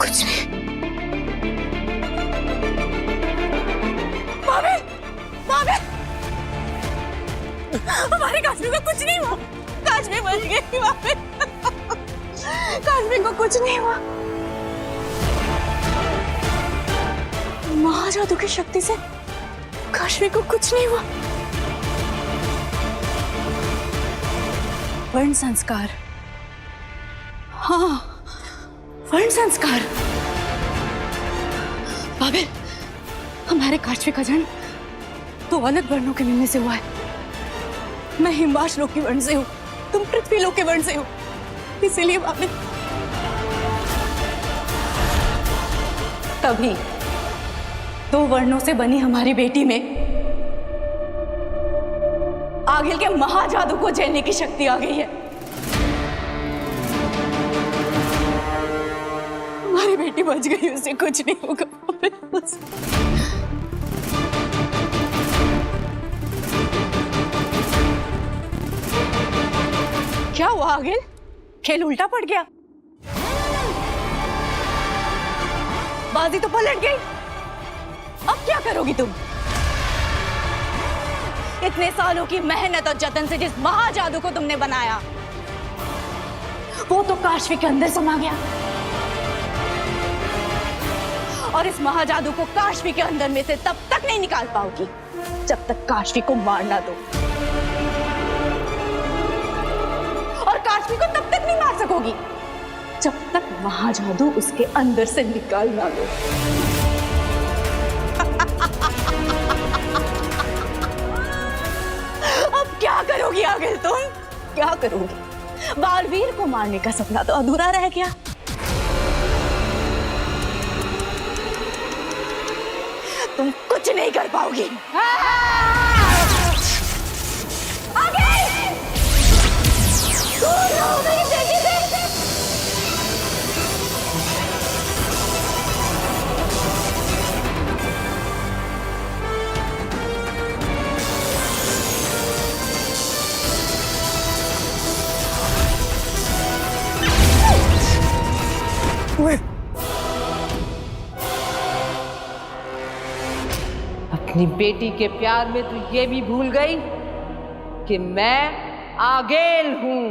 कुछ नहीं। Babel, Babel, हमारे काश्मी को कुछ नहीं हुआ। काश्मी बच गई बाबेल। काश्मी को कुछ नहीं हुआ। महाजादू की शक्ति से काश्मी को कुछ नहीं हुआ। वर्ण संस्कार, हाँ, वर्ण संस्कार। बाबेल, हमारे काश्मी का जन्म तो अलग वर्णों के मिलने से हुआ है। मैं हिमवाश लोक के वर्ण से हूँ, तुम पृथ्वी लोक के वर्ण से हो, इसीलिए बाबेल। तभी दो वर्णों से बनी हमारी बेटी में आगिल के महाजादू को झेलने की शक्ति आ गई है। हमारी बेटी बच गई, उसे कुछ नहीं होगा। क्या हुआ आगिल? खेल उल्टा पड़ गया? बाजी तो पलट गई। अब क्या करोगी तुम? इतने सालों की मेहनत और जतन से जिस महाजादू को तुमने बनाया, वो तो काश्मी के अंदर समा गया। और इस महाजादू को काश्मी के अंदर में से तब तक नहीं निकाल पाओगी जब तक काश्मी को मार ना दो। और काश्मी को तब तक नहीं मार सकोगी जब तक महाजादू उसके अंदर से निकाल ना दो। अब क्या करोगी आगिल तुम? क्या करोगी? बालवीर को मारने का सपना तो अधूरा रह गया। तुम कुछ नहीं कर पाओगी। अपनी बेटी के प्यार में तू ये भी भूल गई कि मैं आगेल हूं।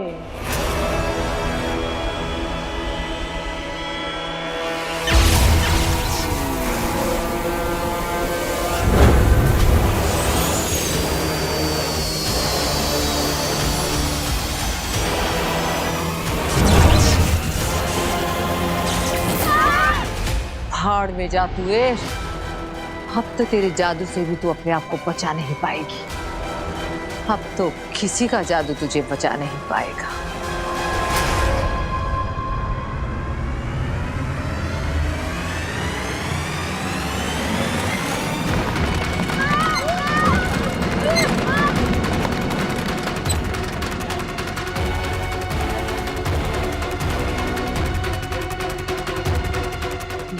भाड़ में जा तू ऐश। अब तो तेरे जादू से भी तू अपने आप को बचा नहीं पाएगी। अब तो किसी का जादू तुझे बचा नहीं पाएगा।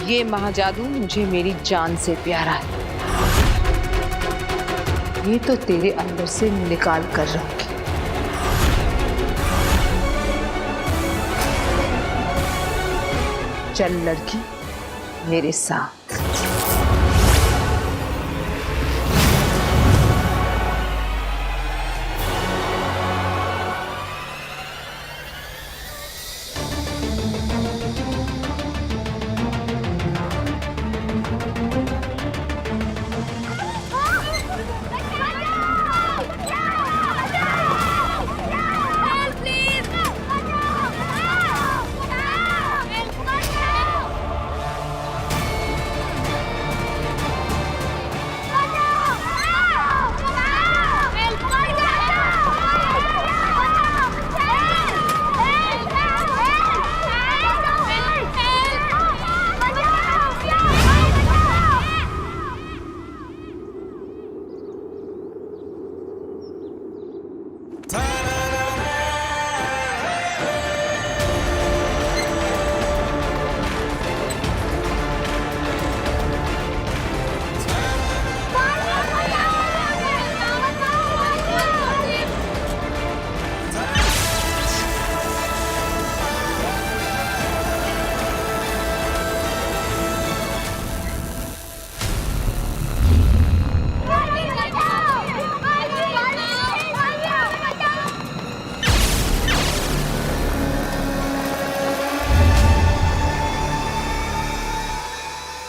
ये महाजादू मुझे मेरी जान से प्यारा है। ये तो तेरे अंदर से निकाल कर रखी। चल लड़की, मेरे साथ।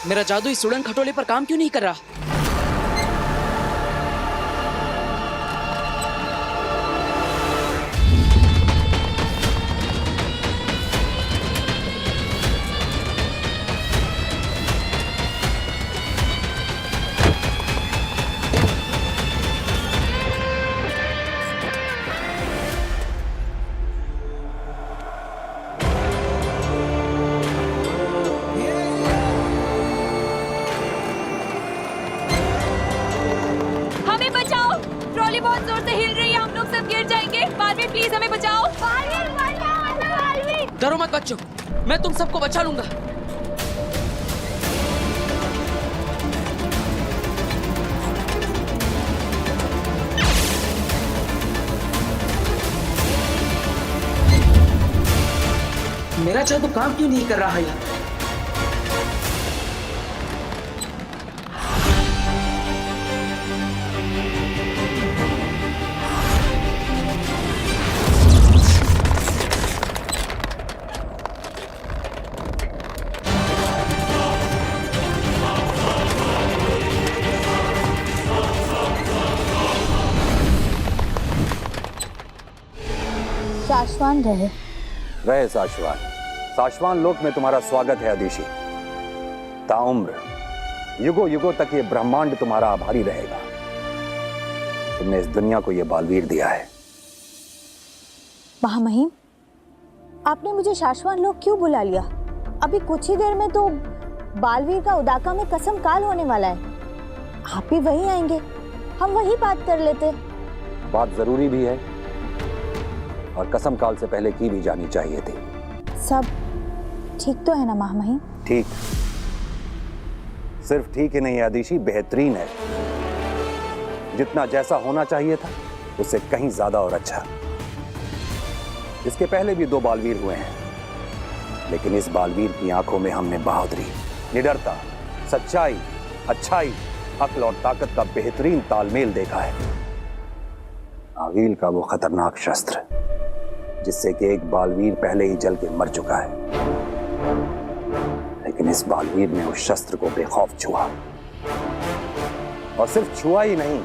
मेरा जादू इस सुड़न खटोले पर काम क्यों नहीं कर रहा? हमें बचाओ, ट्रॉली बहुत जोर से हिल रही है, हम लोग सब गिर जाएंगे। बालवीर प्लीज हमें बचाओ। बालवीर डरो मत बच्चों, मैं तुम सबको बचा लूंगा। मेरा जादू काम क्यों नहीं कर रहा है यार? शाश्वान रहे। रहे शाश्वान। शाश्वान लोक में तुम्हारा स्वागत है अदिति। ताउम्र युगों युगों तक ये ब्रह्मांड तुम्हारा आभारी रहेगा। तुमने इस दुनिया को ये बालवीर दिया है। महामहिम, आपने मुझे शाश्वान लोक क्यों बुला लिया? अभी कुछ ही देर में तो बालवीर का उदाका में कसम काल होने वाला है। आप भी वहीं आएंगे, हम वहीं बात कर लेते। बात जरूरी भी है और कसम काल से पहले की भी जानी चाहिए थी। सब ठीक तो है ना महामहिम? ठीक, सिर्फ ठीक ही नहीं है अदिति, बेहतरीन है। जितना जैसा होना चाहिए था उससे कहीं ज्यादा और अच्छा। इसके पहले भी 2 बालवीर हुए हैं, लेकिन इस बालवीर की आंखों में हमने बहादुरी, निडरता, सच्चाई, अच्छाई, अक्ल और ताकत का बेहतरीन तालमेल देखा है। आगील का वो खतरनाक शस्त्र जिससे कि एक बालवीर पहले ही जल के मर चुका है, लेकिन इस बालवीर ने उस शस्त्र को बेखौफ छुआ, और सिर्फ छुआ ही नहीं,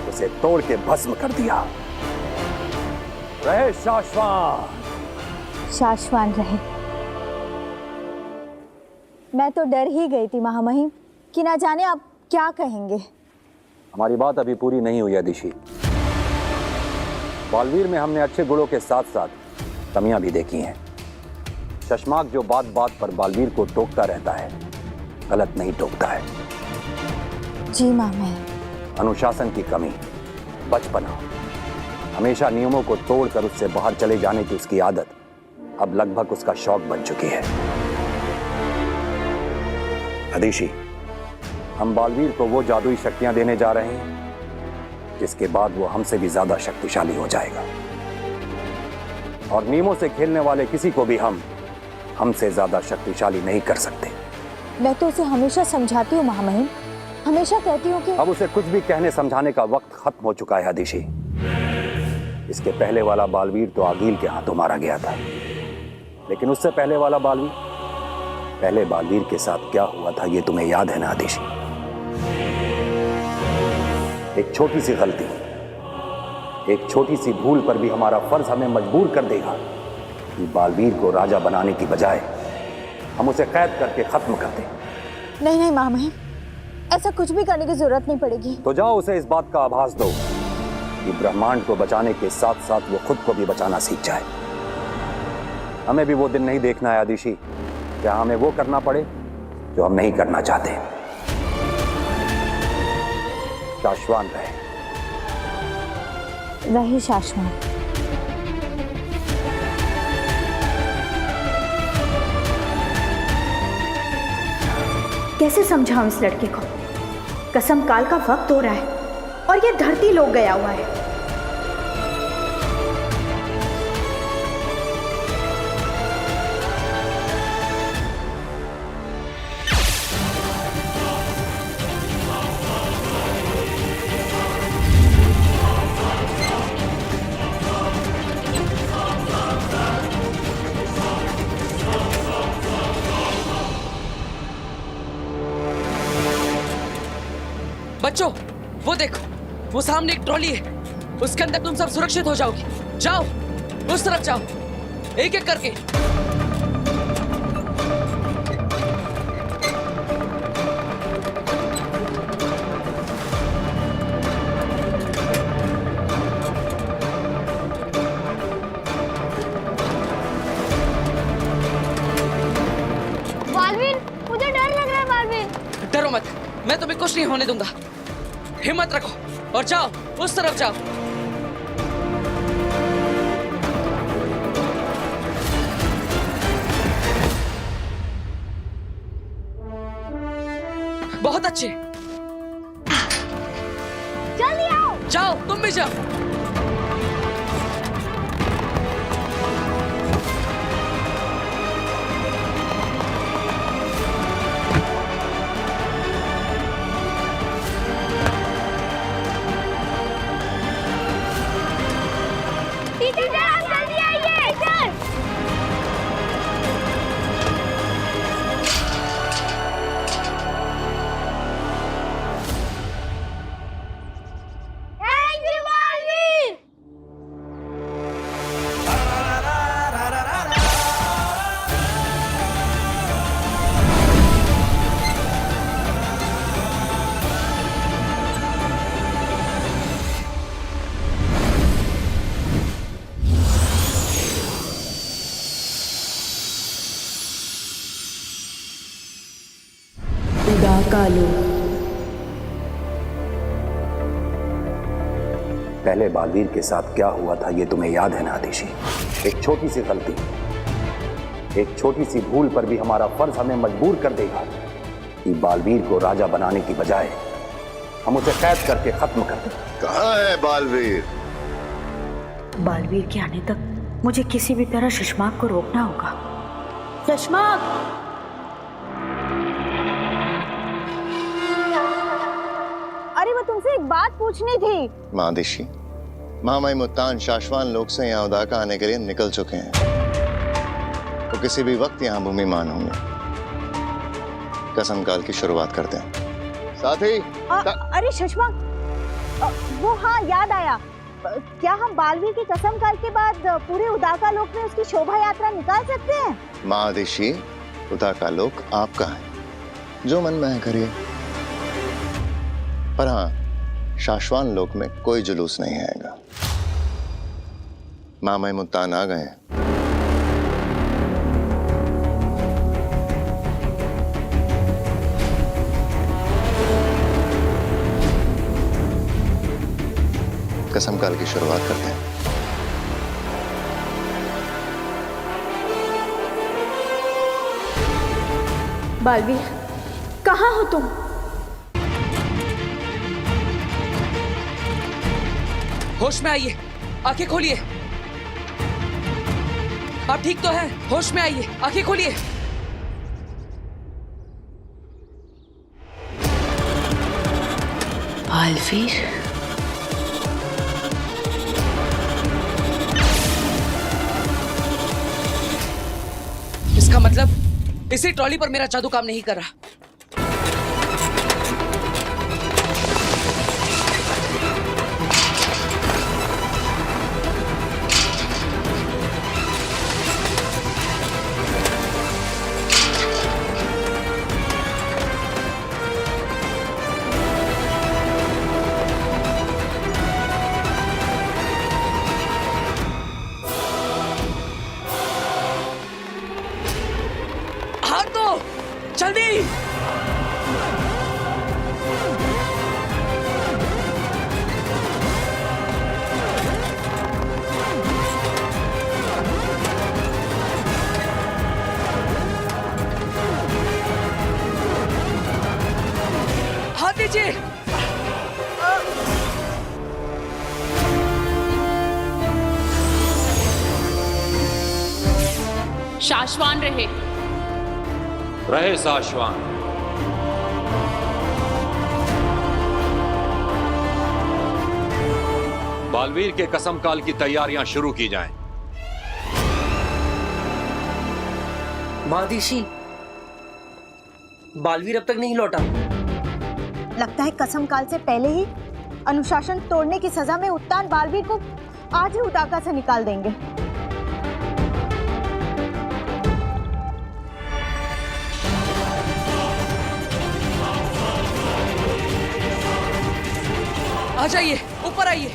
उसे तोड़ के भस्म कर दिया। रहे शाश्वान। शाश्वान रहे। मैं तो डर ही गई थी महामहिम कि ना जाने आप क्या कहेंगे। हमारी बात अभी पूरी नहीं हुई अदिति। बालवीर में हमने अच्छे गुणों के साथ साथ कमियां भी देखी हैं। शशमाक जो बात बात पर बालवीर को टोकता रहता है, गलत नहीं टोकता है। जी महामहिम। अनुशासन की कमी, बचपना, हमेशा नियमों को तोड़कर उससे बाहर चले जाने की उसकी आदत अब लगभग उसका शौक बन चुकी है। अदिति, हम बालवीर को वो जादुई शक्तियां देने जा रहे हैं जिसके बाद वो हमसे भी ज्यादा शक्तिशाली हो जाएगा, और नियमों से खेलने वाले किसी को भी हमसे ज्यादा शक्तिशाली नहीं कर सकते। मैं तो उसे हमेशा समझाती हूँ महामहिम, हमेशा कहती हूँ कि अब उसे कुछ भी कहने समझाने का वक्त खत्म हो चुका है अदिति। इसके पहले वाला बालवीर तो आगील के हाथों मारा गया था, लेकिन उससे पहले वाला बालवीर, पहले बालवीर के साथ क्या हुआ था ये तुम्हें याद है ना अदिति? एक छोटी सी गलती, एक छोटी सी भूल पर भी हमारा फर्ज हमें मजबूर कर देगा कि बालवीर को राजा बनाने की बजाय हम उसे कैद करके खत्म कर दें। नहीं नहीं महामहिम, ऐसा कुछ भी करने की जरूरत नहीं पड़ेगी। तो जाओ उसे इस बात का आभास दो कि ब्रह्मांड को बचाने के साथ साथ वो खुद को भी बचाना सीख जाए। हमें भी वो दिन नहीं देखना है अदिति, क्या हमें वो करना पड़े जो हम नहीं करना चाहते। शाश्वान रहे शाश्वान। कैसे समझाऊं इस लड़के को? कसम काल का वक्त हो रहा है और ये धरती लोग गया हुआ है। बच्चों, वो देखो, वो सामने एक ट्रॉली है, उसके अंदर तुम सब सुरक्षित हो जाओगी। जाओ, उस तरफ जाओ, एक एक करके। बालवीर, मुझे डर लग रहा है बालवीर। डरो मत, मैं तुम्हें कुछ नहीं होने दूंगा। हिम्मत रखो और जाओ, उस तरफ जाओ। बहुत अच्छे, जल्दी आओ। जाओ, तुम भी जाओ। टीचर, आप जल्दी आइए। Teacher, thank you Baalveer. उदाकालो। पहले बालवीर के साथ क्या हुआ था ये तुम्हें याद है ना आतिशी? एक छोटी सी गलती, एक छोटी सी भूल पर भी हमारा फर्ज हमें मजबूर कर देगा कि बालवीर को राजा बनाने की बजाय हम उसे कैद करके खत्म कर दें। कहाँ है बालवीर? बालवीर के आने तक मुझे किसी भी तरह शशमाक को रोकना होगा। शशमाक! अरे वो तुमसे एक बात पूछनी थी। महादिशी, महामाई मुत्तान शाश्वान लोक से यहाँ उदाका आने के लिए निकल चुके हैं। तो किसी भी वक्त यहाँ भूमिमान होंगे। कसम काल की शुरुआत करते हैं। साथी अरे शशमाक, वो हाँ याद आया। क्या हम बालवीर की कसम काल के बाद पूरे उदाका लोक में उसकी शोभा यात्रा निकाल सकते हैं? महादिशी, उदाका लोक आपका है, जो मन में है करिए। पर हाँ, शाश्वान लोक में कोई जुलूस नहीं आएगा। मामाई मुत्तान आ गए हैं। कसम काल की शुरुआत करते हैं। बालवीर, कहाँ हो तुम? होश में आइए, आंखें खोलिए। आप ठीक तो हैं? होश में आइए, आंखें खोलिए। बालवीर, इसका मतलब इसी ट्रॉली पर मेरा जादू काम नहीं कर रहा। हाथ दो, जल्दी। हाथ दीजिए। शाश्वान रहे। रहे शाश्वान। बालवीर के कसम काल की तैयारियां शुरू की जाएं। महादिशी, बालवीर अब तक नहीं लौटा। लगता है कसम काल से पहले ही अनुशासन तोड़ने की सजा में उत्तान बालवीर को आज ही उदाका से निकाल देंगे। आ जाइए, ऊपर आइए।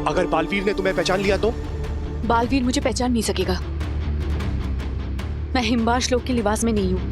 अगर बालवीर ने तुम्हें पहचान लिया तो? बालवीर मुझे पहचान नहीं सकेगा। मैं हिमवाश लोक के लिबास में नहीं हूं।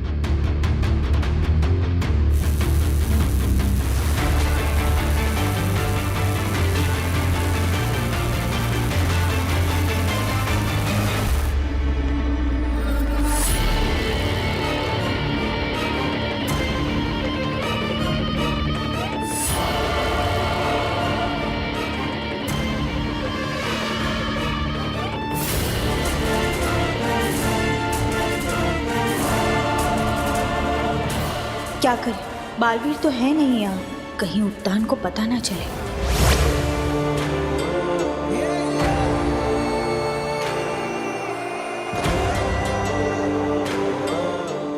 क्या करें, बालवीर तो है नहीं यहाँ, कहीं उत्तान को पता ना चले।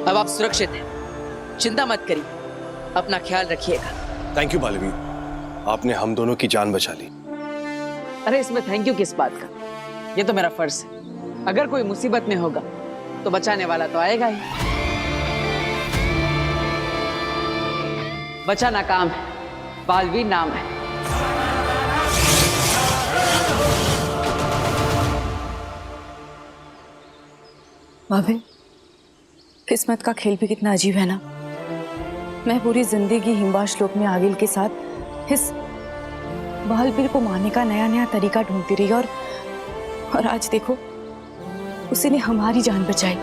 अब आप सुरक्षित हैं, चिंता मत करिए, अपना ख्याल रखिएगा। थैंक यू बालवीर, आपने हम दोनों की जान बचा ली। अरे इसमें थैंक यू किस बात का, ये तो मेरा फर्ज है। अगर कोई मुसीबत में होगा तो बचाने वाला तो आएगा ही। बचाना काम है, बालवीर नाम है। भाभी, किस्मत का खेल भी कितना अजीब है ना। मैं पूरी जिंदगी हिमवाश लोक में आगिल के साथ इस बालवीर को मारने का नया नया तरीका ढूंढती रही और आज देखो उसी ने हमारी जान बचाई।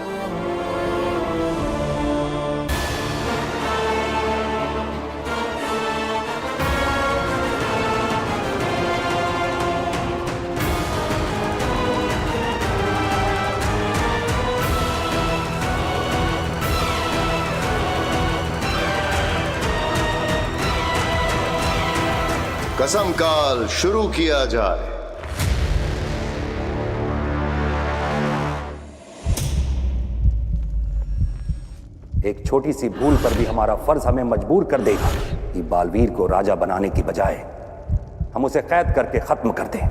कसम काल शुरू किया जाए। एक छोटी सी भूल पर भी हमारा फर्ज हमें मजबूर कर देगा कि बालवीर को राजा बनाने की बजाय हम उसे कैद करके खत्म कर दें।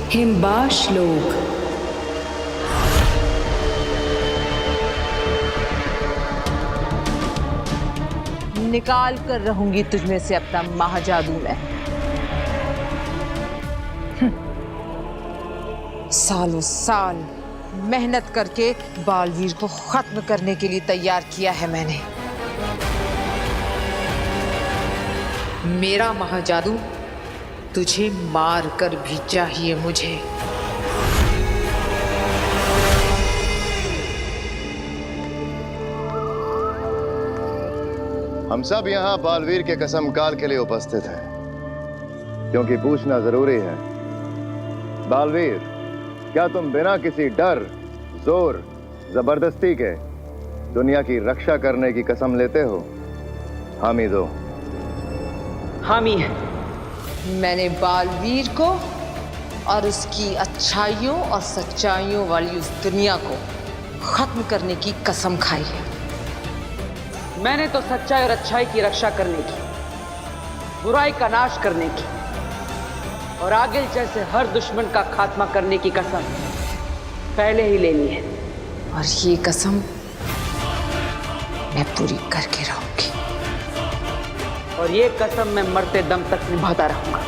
हिमवाश लोक। निकाल कर रहूंगी तुझमें से अपना महाजादू मैं। सालों साल मेहनत करके बालवीर को खत्म करने के लिए तैयार किया है मैंने। मेरा महाजादू तुझे मार कर भी चाहिए मुझे। हम सब यहाँ बालवीर के कसम काल के लिए उपस्थित हैं। क्योंकि पूछना जरूरी है। बालवीर, क्या तुम बिना किसी डर, जोर, जबरदस्ती के दुनिया की रक्षा करने की कसम लेते हो? हामी दो। हामी है। मैंने बालवीर को और उसकी अच्छाइयों और सच्चाइयों वाली उस दुनिया को खत्म करने की कसम खाई है। मैंने तो सच्चाई और अच्छाई की रक्षा करने की, बुराई का नाश करने की और आगे जैसे हर दुश्मन का खात्मा करने की कसम पहले ही ले ली है। और ये कसम मैं पूरी करके रहूंगी। और ये कसम मैं मरते दम तक निभाता रहूंगा।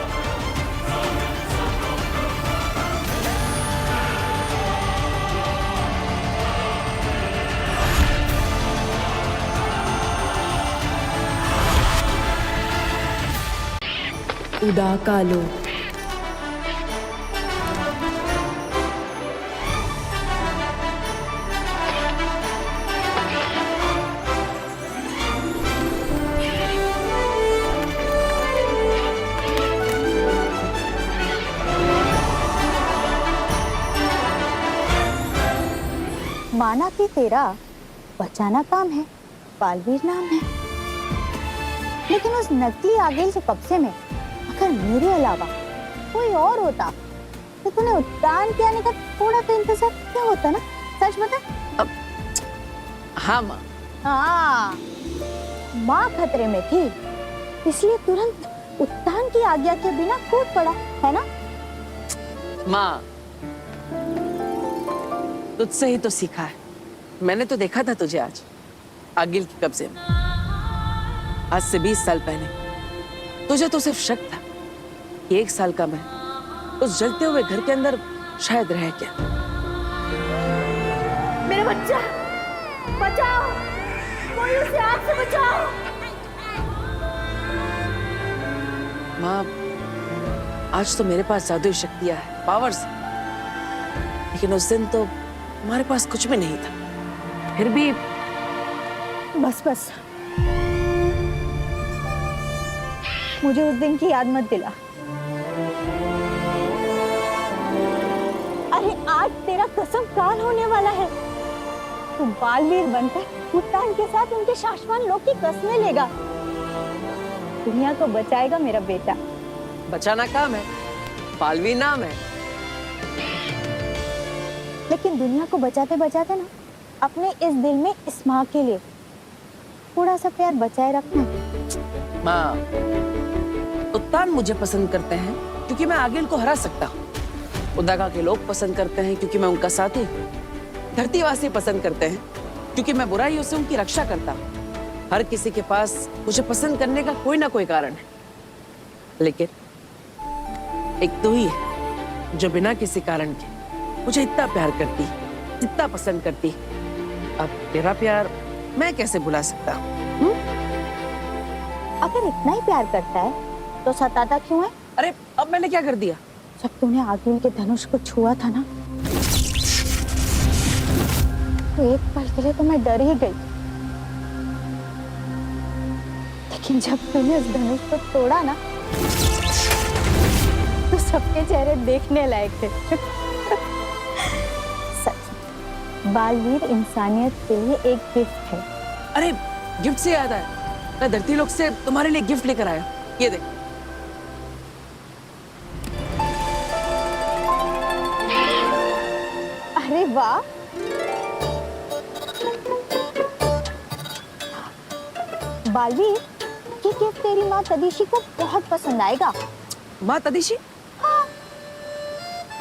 उदाका लोक। माना कि तेरा बचाना काम है, बालवीर नाम है, लेकिन उस नकली आगिल के कब्जे में अगर मेरे अलावा कोई और होता तो तूने उद्यान के आने का थोड़ा तो इंतजार क्या होता ना? सच बता। हाँ माँ। हाँ, माँ खतरे में थी, इसलिए तुरंत उद्यान की आज्ञा के बिना कूद पड़ा, है ना? माँ, तुझसे ही तो सीखा है। मैंने तो देखा था तुझे आज आगिल के कब्जे में, आज से 20 साल पहले। तुझे तो सिर्फ शक था कि 1 साल का मैं उस जलते हुए घर के अंदर शायद रह गया। मेरा बच्चा, बचाओ, कोई उसे आग से बचाओ। माँ, आज तो मेरे पास जादुई शक्तियां हैं, पावर्स, लेकिन उस दिन तो हमारे पास कुछ भी नहीं था। फिर भी बस बस, मुझे उस दिन की याद मत दिला। अरे आज तेरा कसम काल होने वाला है। तू बालवीर बनकर उद्यान के साथ उनके शाश्वत लोक की कस्में लेगा। दुनिया को बचाएगा मेरा बेटा। बचाना काम है, बालवीर नाम है। लेकिन दुनिया को बचाते बचाते ना अपने इस दिल में इस माँ के लिए थोड़ा सा प्यार बचाए रखना। माँ, उद्यान मुझे पसंद करते हैं क्योंकि मैं आगिल को हरा सकता हूँ। उदाका के लोग पसंद करते हैं क्योंकि मैं उनका साथी हूँ। धरतीवासी पसंद करते हैं क्योंकि मैं बुराइयों से उनकी रक्षा करता हूँ। हर किसी के पास मुझे पसंद करने का कोई ना कोई कारण है, लेकिन एक तू ही है जो बिना किसी कारण के मुझे इतना प्यार करती, इतना पसंद करती। अब तेरा प्यार मैं कैसे भुला सकता हूँ? अगर इतना ही प्यार करता है तो सताता क्यों है? अरे अब मैंने क्या कर दिया? जब तूने आगिल के धनुष को छुआ था ना, तो एक पल के लिए तो मैं डर ही गई, लेकिन जब तूने उस धनुष को तोड़ा ना, तो सबके चेहरे देखने लायक थे। सच, बालवीर इंसानियत के लिए एक गिफ्ट है। अरे गिफ्ट से याद आया, मैं धरती लोक से तुम्हारे लिए गिफ्ट लेकर आया। ये देख। अरे वाह, बालवीर, ये गिफ्ट तेरी माँ तदीशी को बहुत पसंद आएगा। माँ तदीशी? हाँ,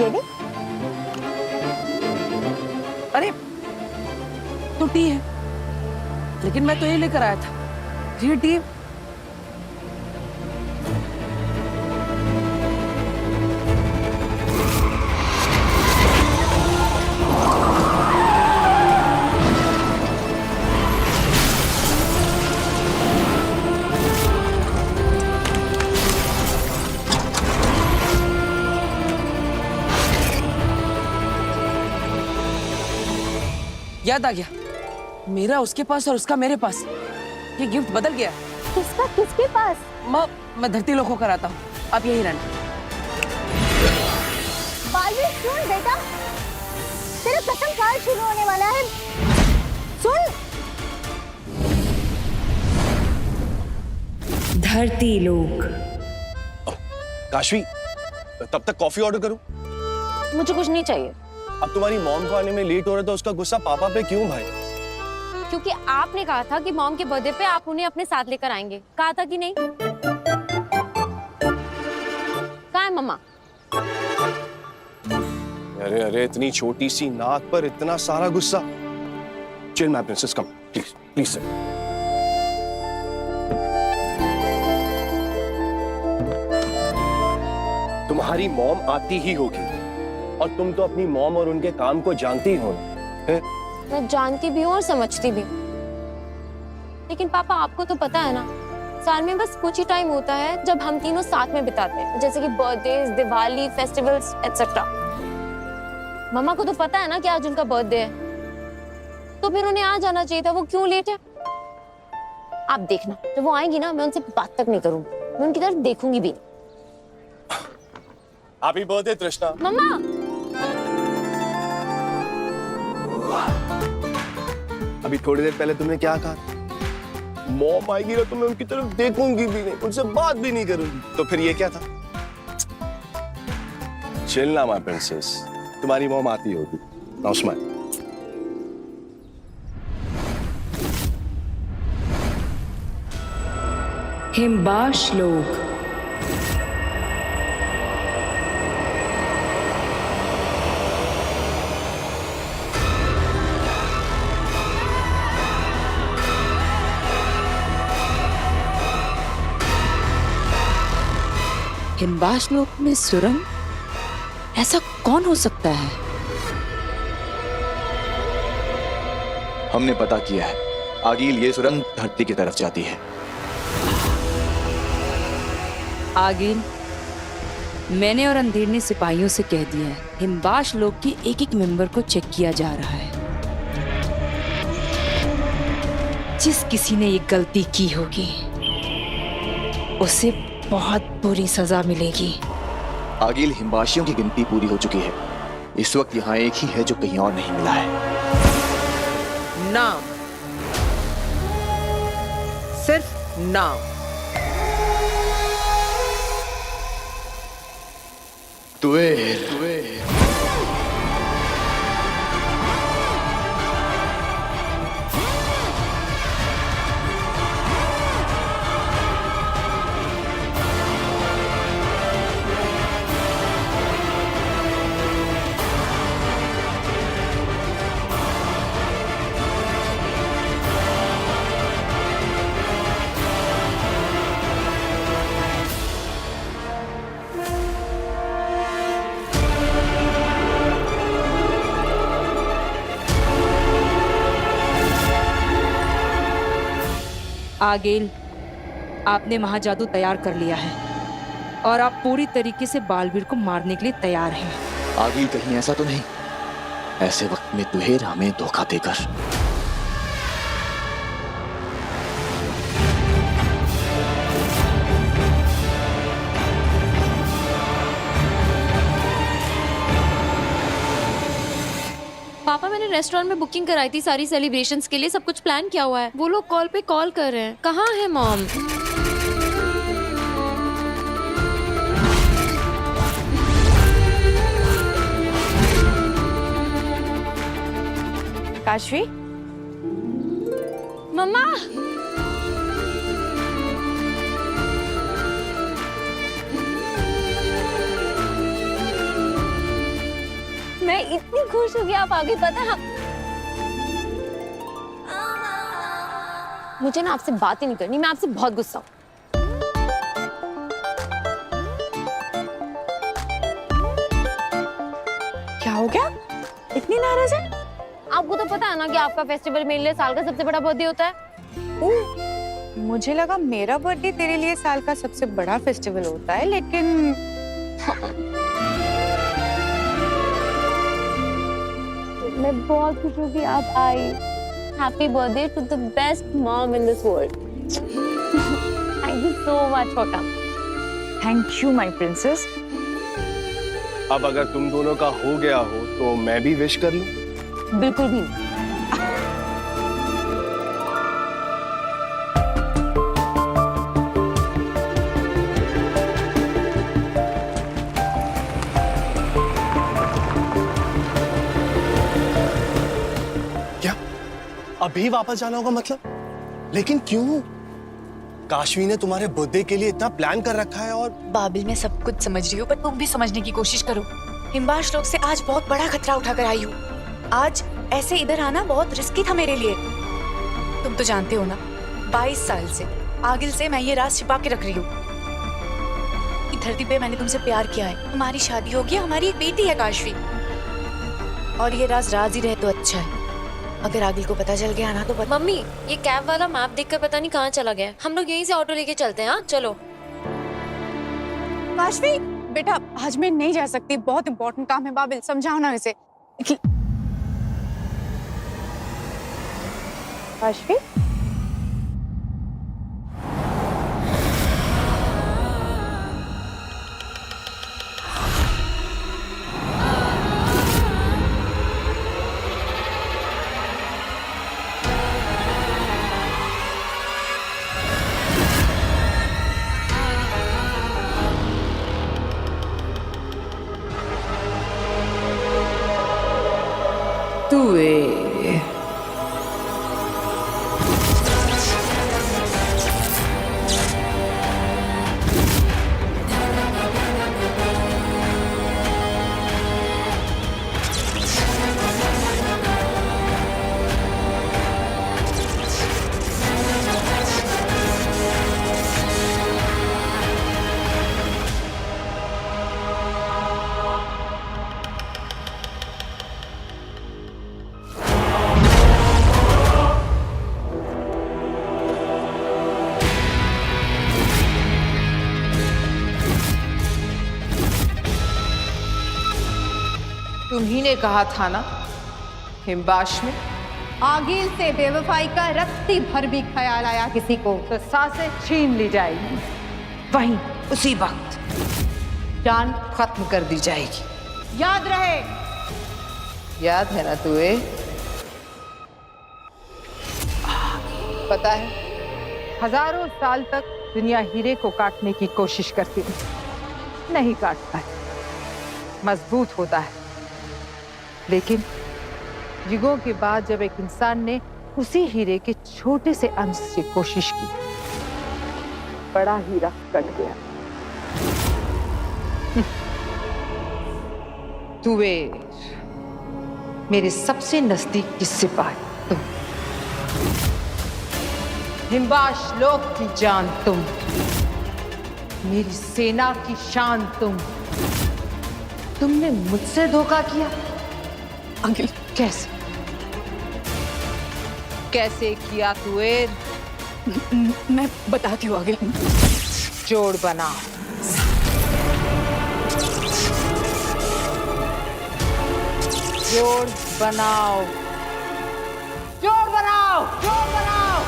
ये देख। अरे तो टी है, लेकिन मैं तो ये लेकर आया था। ये टी याद आ गया, मेरा उसके पास और उसका मेरे पास। ये गिफ्ट बदल गया। किसका किसके पास? मैं धरती लोक होकर आता हूँ। अब यही रहना। बालवीर सुन बेटा, तेरा कसम काल शुरू होने वाला है। सुन। धरती लोक। काशवी, तब तक कॉफी ऑर्डर करूं? मुझे कुछ नहीं चाहिए। अब तुम्हारी मॉम को आने में लेट हो रहा था, उसका गुस्सा पापा पे क्यों भाई? क्योंकि आपने कहा था कि मॉम के बर्थडे पे आप उन्हें अपने साथ लेकर आएंगे, कहा था कि नहीं? कहाँ है मम्मा? अरे अरे, इतनी छोटी सी नाक पर इतना सारा गुस्सा। Chill my princess, come please please sir. तुम्हारी मॉम आती ही होगी, और तुम तो अपनी मॉम और उनके काम को जानती हो ना। मैं जानती भी हूँ और समझती भी, लेकिन पापा आपको तो पता है ना, साल में बस कुछ ही टाइम होता है जब हम तीनों साथ में बिताते हैं, जैसे कि बर्थडे, दिवाली, फेस्टिवल्स एटसेट्रा। मम्मा को तो पता है ना कि आज उनका बर्थडे है, तो फिर उन्हें आ जाना चाहिए था। वो क्यों लेट है? आप देखना, जब वो आएंगी ना, मैं उनसे बात तक नहीं करूंगी, मैं उनकी तरफ देखूंगी भी नहीं। हैप्पी बर्थडे तृष्णा। मम्मा, अभी थोड़ी देर पहले तुमने क्या कहा? मॉम आएगी ना तो मैं उनकी तरफ देखूंगी भी नहीं, उनसे बात भी नहीं करूंगी। तो फिर ये क्या था? चिल ना माय प्रिंसेस, तुम्हारी मॉम आती होगी। Now smile. हिमबाश लोक। हिमबाश लोक में सुरंग? ऐसा कौन हो सकता है? हमने पता किया है, आगिल ये सुरंग धरती की तरफ जाती है। आगिल, मैंने और अंधेर ने सिपाहियों से कह दिया है, हिमबाश लोक की एक एक मेंबर को चेक किया जा रहा है। जिस किसी ने ये गलती की होगी उसे बहुत बुरी सजा मिलेगी। आगिल, हिमबाशियों की गिनती पूरी हो चुकी है। इस वक्त यहाँ एक ही है जो कहीं और नहीं मिला है। नाम, सिर्फ नाम। तुएल। आगिल, आपने महाजादू तैयार कर लिया है और आप पूरी तरीके से बालवीर को मारने के लिए तैयार हैं। आगिल, कहीं ऐसा तो नहीं ऐसे वक्त में तुहेर हमें धोखा देकर? पापा, मैंने रेस्टोरेंट में बुकिंग कराई थी सारी सेलिब्रेशंस के लिए, सब कुछ प्लान किया हुआ है। वो लोग कॉल पे कॉल कर रहे हैं। कहाँ है मॉम? काशवी, मम्मा, मैं इतनी खुश हूँ कि आप आगे। पता है, मुझे ना आपसे बात ही नहीं करनी, मैं आपसे बहुत गुस्सा हूँ। क्या हो गया? इतनी नाराज है? आपको तो पता है ना कि आपका फेस्टिवल मेरे लिए साल का सबसे बड़ा बर्थडे होता है। मुझे लगा मेरा बर्थडे तेरे लिए साल का सबसे बड़ा फेस्टिवल होता है, लेकिन मैं बहुत खुश हूँ कि आप आई। Happy birthday to the best mom in this world. Thank you so much for coming. Thank you my princess. अब अगर तुम दोनों का हो गया हो तो मैं भी विश कर लूं? बिल्कुल भी नहीं। क्या अभी वापस जाना होगा मतलब? लेकिन क्यों? काशवी ने तुम्हारे बर्थडे के लिए इतना प्लान कर रखा है। और बाबिल, मैं सब कुछ समझ रही हूँ, पर तुम भी समझने की कोशिश करो। हिम्बाश लोग से आज बहुत बड़ा खतरा उठाकर आई हूँ। आज ऐसे इधर आना बहुत रिस्की था मेरे लिए। तुम तो जानते हो ना, 22 साल से आगिल से मैं ये राज छिपा के रख रही हूँ। इस धरती पे मैंने तुमसे प्यार किया है, हमारी शादी होगी, हमारी एक बेटी है काशवी, और ये राज ही रहे तो अच्छा है। अगर आगिल को पता चल गया ना तो मम्मी, ये कैब वाला मैप देखकर पता नहीं कहाँ चला गया। हम लोग यहीं से ऑटो लेके चलते हैं। हाँ चलो। काशवी बेटा, आज मैं नहीं जा सकती, बहुत इंपॉर्टेंट काम है। बाबिल समझाओ ना इसे। काशवी, तुम्ही ने कहा था ना, हिम्बाश में आगिल से बेवफाई का रत्ती भर भी ख्याल आया किसी को तो सांसें छीन ली जाएगी, वहीं उसी वक्त जान खत्म कर दी जाएगी। याद रहे। याद है ना तुझे? पता है, हजारों साल तक दुनिया हीरे को काटने की कोशिश करती है, नहीं काटता है, मजबूत होता है। लेकिन युगों के बाद जब एक इंसान ने उसी हीरे के छोटे से अंश से कोशिश की, बड़ा हीरा कट गया। तुवेर, मेरे सबसे नजदीक की सिपाही तुम, हिम्बाश लोक की जान तुम, मेरी सेना की शान तुम। तुमने मुझसे धोखा किया। आगिल, कैसे कैसे किया तुवेर? मैं बताती हूँ आगिल। जोड़ बनाओ। जोड़ बनाओ। जोड़ बनाओ। जोड़ बनाओ।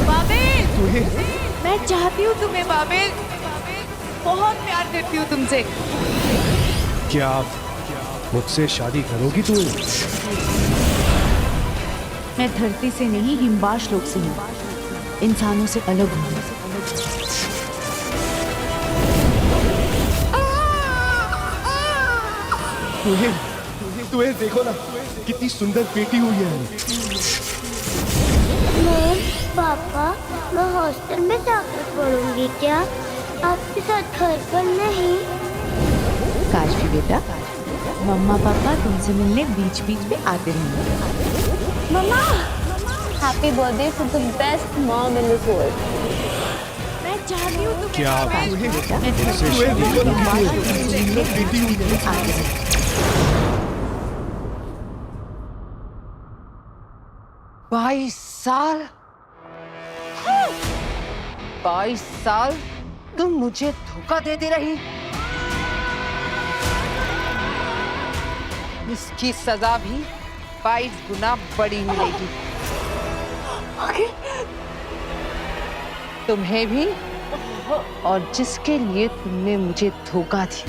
बाबिल, मैं चाहती हूँ तुम्हें बाबिल, बहुत प्यार करती हूँ तुमसे। क्या आप मुझसे शादी करोगी तू? मैं धरती से नहीं, हिम्बाश लोक से हूँ, इंसानों से अलग हूँ। तुम्हें देखो ना, कितनी सुंदर बेटी हुई है। पापा, मैं हॉस्टल में जाकर पढ़ूंगी क्या? आपके साथ घर पर नहीं? काशवी बेटा, मम्मा पापा तुमसे मिलने बीच बीच में आते रहेंगे। मम्मा, happy birthday to the best mom in this world. मैं चाहती हूँ तुम्हें क्या बाईस साल 22 साल तुम मुझे धोखा देती रही। इसकी सजा भी 22 गुना बड़ी मिलेगी। तुम्हें भी और जिसके लिए तुमने मुझे धोखा दिया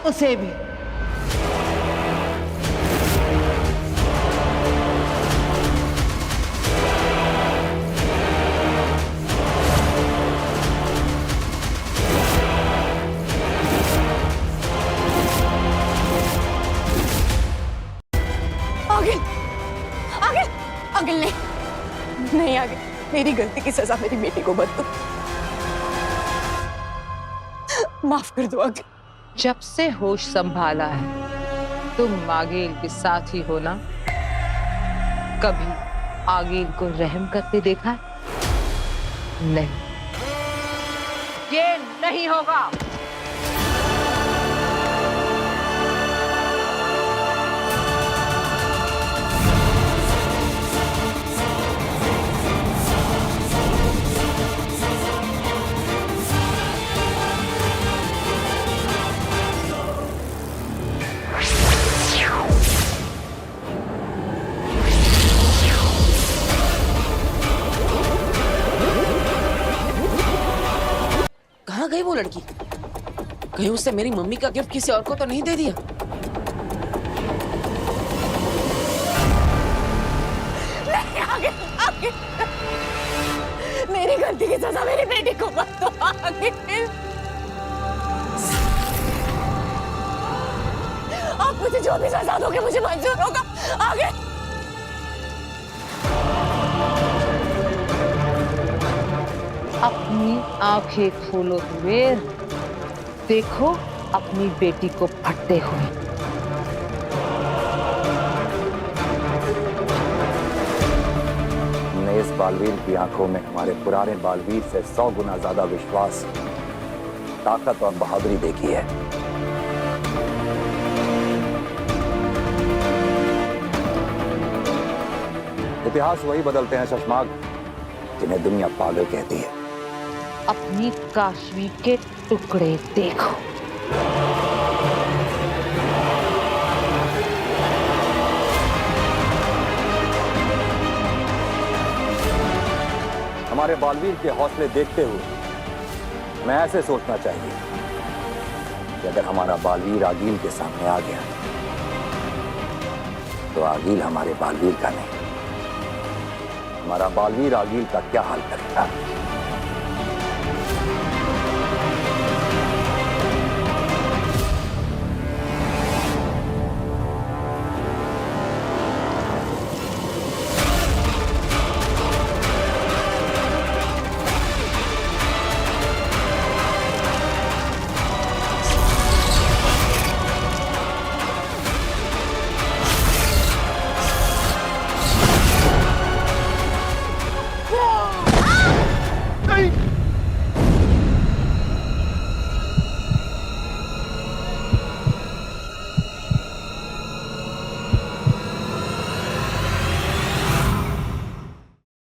उसे भी। अंकल नहीं आगे, मेरी गलती की सजा मेरी बेटी को मत दो, माफ कर दो अंकल। जब से होश संभाला है तुम आगेल के साथ ही हो ना? कभी आगेल को रहम करते देखा है? नहीं, ये नहीं होगा। कहाँ गई वो लड़की? कहीं उससे मेरी मम्मी का गिफ्ट किसी और को तो नहीं दे दिया? नहीं, आगे। मेरी गलती की सजा मेरी बेटी को मत दो आगे। आप मुझे जो भी सजा दोगे मुझे मंजूर होगा आगे। अपनी आंखें खोलो कुबेर, देखो अपनी बेटी को फटते हुए। हमने इस बालवीर की आंखों में हमारे पुराने बालवीर से 100 गुना ज्यादा विश्वास, ताकत और बहादुरी देखी है। इतिहास वही बदलते हैं शशमाग जिन्हें दुनिया पागल कहती है। अपनी काशवी के टुकड़े देखो। हमारे बालवीर के हौसले देखते हुए हमें ऐसे सोचना चाहिए कि अगर हमारा बालवीर आगील के सामने आ गया तो आगील हमारे बालवीर का नहीं, हमारा बालवीर आगील का क्या हाल करेगा।